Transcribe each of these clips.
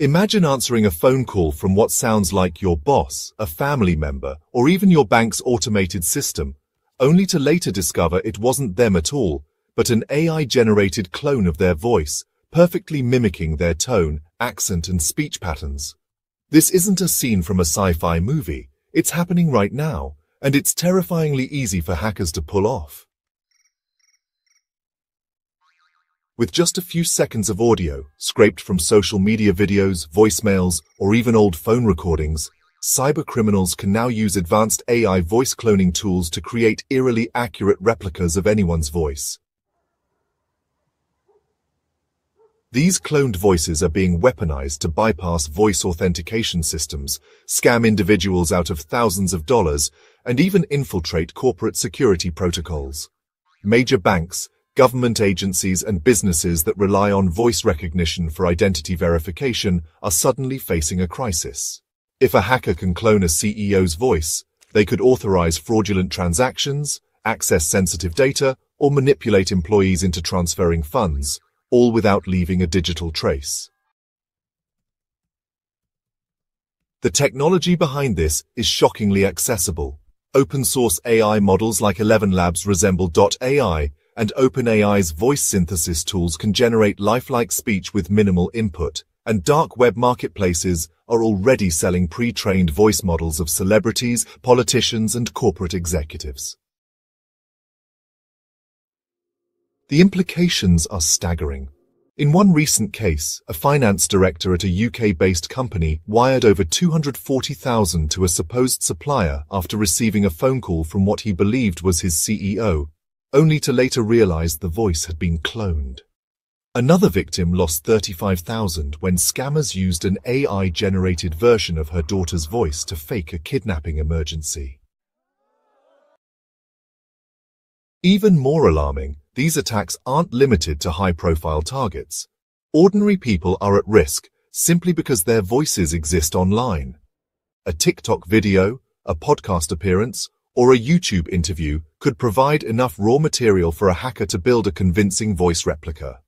Imagine answering a phone call from what sounds like your boss, a family member, or even your bank's automated system, only to later discover it wasn't them at all, but an AI-generated clone of their voice, perfectly mimicking their tone, accent, and speech patterns. This isn't a scene from a sci-fi movie. It's happening right now, and it's terrifyingly easy for hackers to pull off. With just a few seconds of audio, scraped from social media videos, voicemails, or even old phone recordings, cybercriminals can now use advanced AI voice cloning tools to create eerily accurate replicas of anyone's voice. These cloned voices are being weaponized to bypass voice authentication systems, scam individuals out of thousands of dollars, and even infiltrate corporate security protocols. Major banks, government agencies, and businesses that rely on voice recognition for identity verification are suddenly facing a crisis. If a hacker can clone a CEO's voice, they could authorize fraudulent transactions, access sensitive data, or manipulate employees into transferring funds, all without leaving a digital trace. The technology behind this is shockingly accessible. Open-source AI models like 11 Labs resemble .ai, and OpenAI's voice synthesis tools can generate lifelike speech with minimal input, and dark web marketplaces are already selling pre-trained voice models of celebrities, politicians, and corporate executives. The implications are staggering. In one recent case, a finance director at a UK-based company wired over $240,000 to a supposed supplier after receiving a phone call from what he believed was his CEO, only to later realize the voice had been cloned. Another victim lost $35,000 when scammers used an AI-generated version of her daughter's voice to fake a kidnapping emergency. Even more alarming, these attacks aren't limited to high-profile targets. Ordinary people are at risk simply because their voices exist online. A TikTok video, a podcast appearance, or a YouTube interview could provide enough raw material for a hacker to build a convincing voice replica.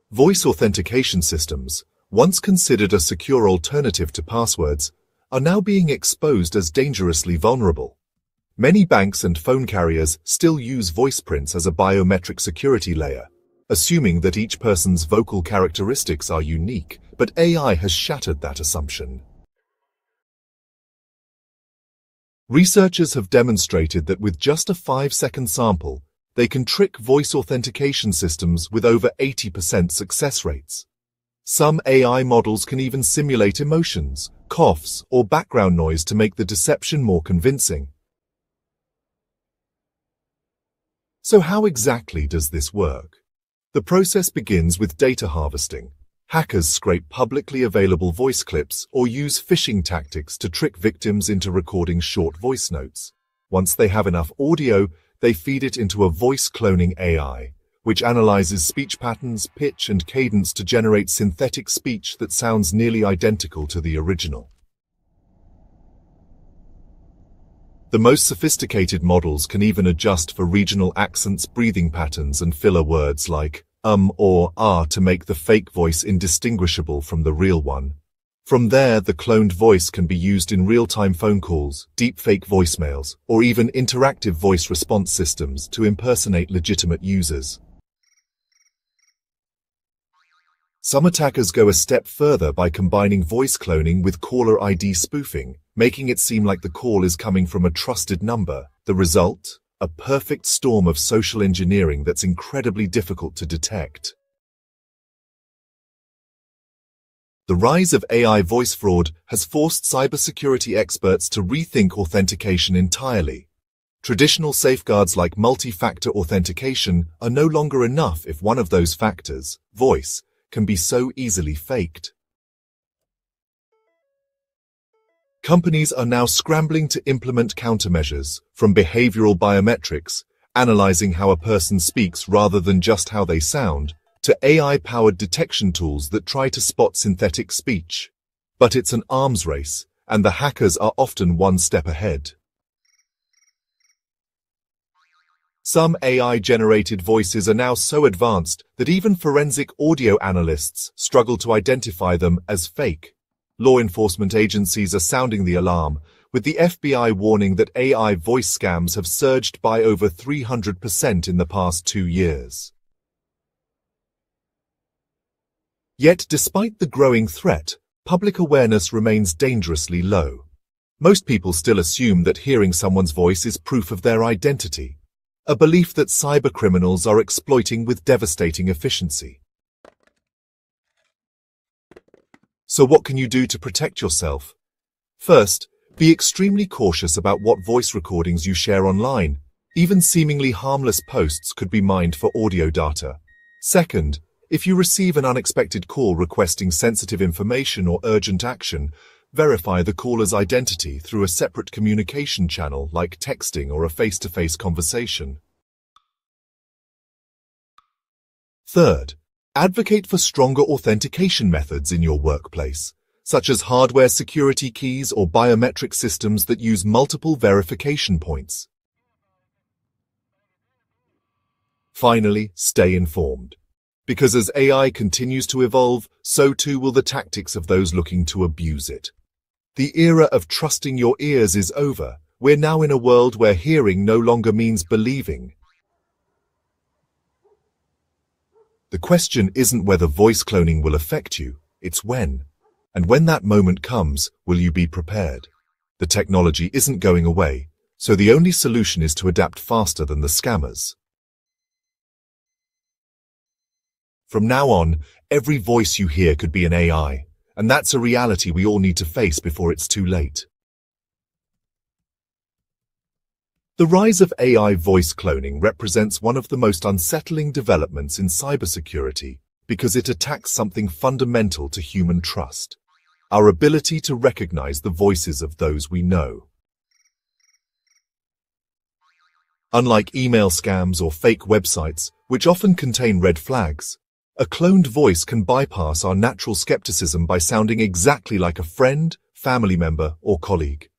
Voice authentication systems, once considered a secure alternative to passwords, are now being exposed as dangerously vulnerable. Many banks and phone carriers still use voice prints as a biometric security layer, assuming that each person's vocal characteristics are unique, but AI has shattered that assumption. Researchers have demonstrated that with just a 5-second sample, they can trick voice authentication systems with over 80% success rates. Some AI models can even simulate emotions, coughs, or background noise to make the deception more convincing. So how exactly does this work? The process begins with data harvesting. Hackers scrape publicly available voice clips or use phishing tactics to trick victims into recording short voice notes. Once they have enough audio, they feed it into a voice cloning AI, which analyzes speech patterns, pitch, and cadence to generate synthetic speech that sounds nearly identical to the original. The most sophisticated models can even adjust for regional accents, breathing patterns, and filler words like or ah to make the fake voice indistinguishable from the real one. From there, the cloned voice can be used in real-time phone calls, deepfake voicemails, or even interactive voice response systems to impersonate legitimate users. Some attackers go a step further by combining voice cloning with caller ID spoofing, making it seem like the call is coming from a trusted number. The result? A perfect storm of social engineering that's incredibly difficult to detect. The rise of AI voice fraud has forced cybersecurity experts to rethink authentication entirely. Traditional safeguards like multi-factor authentication are no longer enough if one of those factors, voice, can be so easily faked. Companies are now scrambling to implement countermeasures, from behavioral biometrics, analyzing how a person speaks rather than just how they sound, to AI-powered detection tools that try to spot synthetic speech. But it's an arms race, and the hackers are often one step ahead. Some AI-generated voices are now so advanced that even forensic audio analysts struggle to identify them as fake. Law enforcement agencies are sounding the alarm, with the FBI warning that AI voice scams have surged by over 300% in the past 2 years. Yet, despite the growing threat, public awareness remains dangerously low. Most people still assume that hearing someone's voice is proof of their identity, a belief that cybercriminals are exploiting with devastating efficiency. So what can you do to protect yourself? First, be extremely cautious about what voice recordings you share online. Even seemingly harmless posts could be mined for audio data. Second, if you receive an unexpected call requesting sensitive information or urgent action, verify the caller's identity through a separate communication channel like texting or a face-to-face conversation. Third, advocate for stronger authentication methods in your workplace, such as hardware security keys or biometric systems that use multiple verification points. Finally, stay informed. Because as AI continues to evolve, so too will the tactics of those looking to abuse it. The era of trusting your ears is over. We're now in a world where hearing no longer means believing. The question isn't whether voice cloning will affect you, it's when. And when that moment comes, will you be prepared? The technology isn't going away, so the only solution is to adapt faster than the scammers. From now on, every voice you hear could be an AI, and that's a reality we all need to face before it's too late. The rise of AI voice cloning represents one of the most unsettling developments in cybersecurity because it attacks something fundamental to human trust, our ability to recognize the voices of those we know. Unlike email scams or fake websites, which often contain red flags, a cloned voice can bypass our natural skepticism by sounding exactly like a friend, family member, or colleague.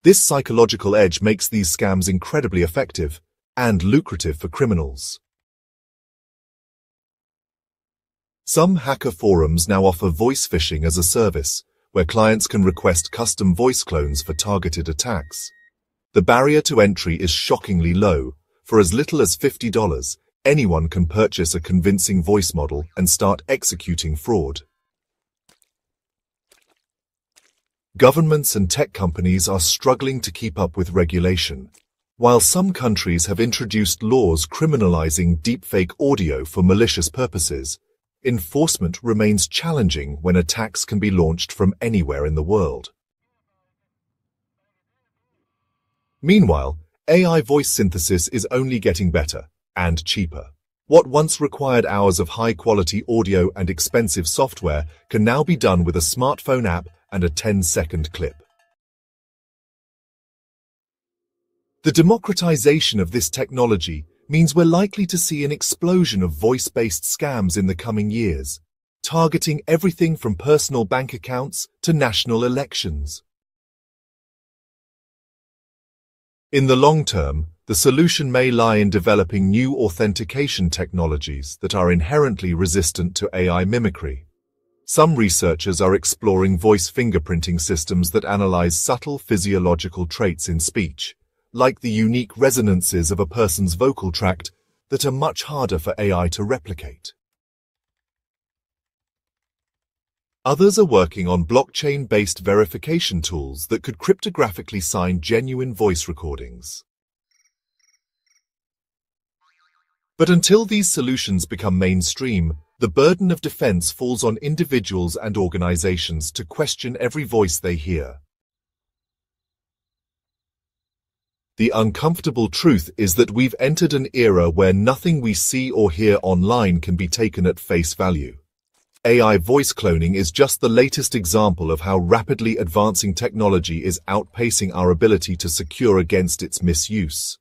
This psychological edge makes these scams incredibly effective and lucrative for criminals. Some hacker forums now offer voice phishing as a service, where clients can request custom voice clones for targeted attacks. The barrier to entry is shockingly low. For as little as $50, anyone can purchase a convincing voice model and start executing fraud. Governments and tech companies are struggling to keep up with regulation. While some countries have introduced laws criminalizing deepfake audio for malicious purposes, enforcement remains challenging when attacks can be launched from anywhere in the world. Meanwhile, AI voice synthesis is only getting better and cheaper. What once required hours of high-quality audio and expensive software can now be done with a smartphone app and a 10-second clip. The democratization of this technology means we're likely to see an explosion of voice-based scams in the coming years, targeting everything from personal bank accounts to national elections. In the long term, the solution may lie in developing new authentication technologies that are inherently resistant to AI mimicry. Some researchers are exploring voice fingerprinting systems that analyze subtle physiological traits in speech, like the unique resonances of a person's vocal tract, that are much harder for AI to replicate. Others are working on blockchain-based verification tools that could cryptographically sign genuine voice recordings. But until these solutions become mainstream, the burden of defense falls on individuals and organizations to question every voice they hear. The uncomfortable truth is that we've entered an era where nothing we see or hear online can be taken at face value. AI voice cloning is just the latest example of how rapidly advancing technology is outpacing our ability to secure against its misuse.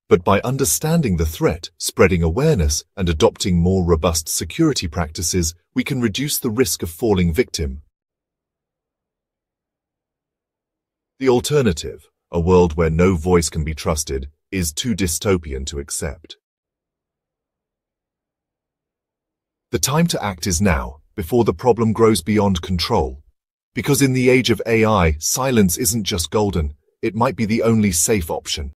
But by understanding the threat, spreading awareness, and adopting more robust security practices, we can reduce the risk of falling victim. The alternative, A world where no voice can be trusted is too dystopian to accept. The time to act is now, before the problem grows beyond control. Because in the age of AI, silence isn't just golden, it might be the only safe option.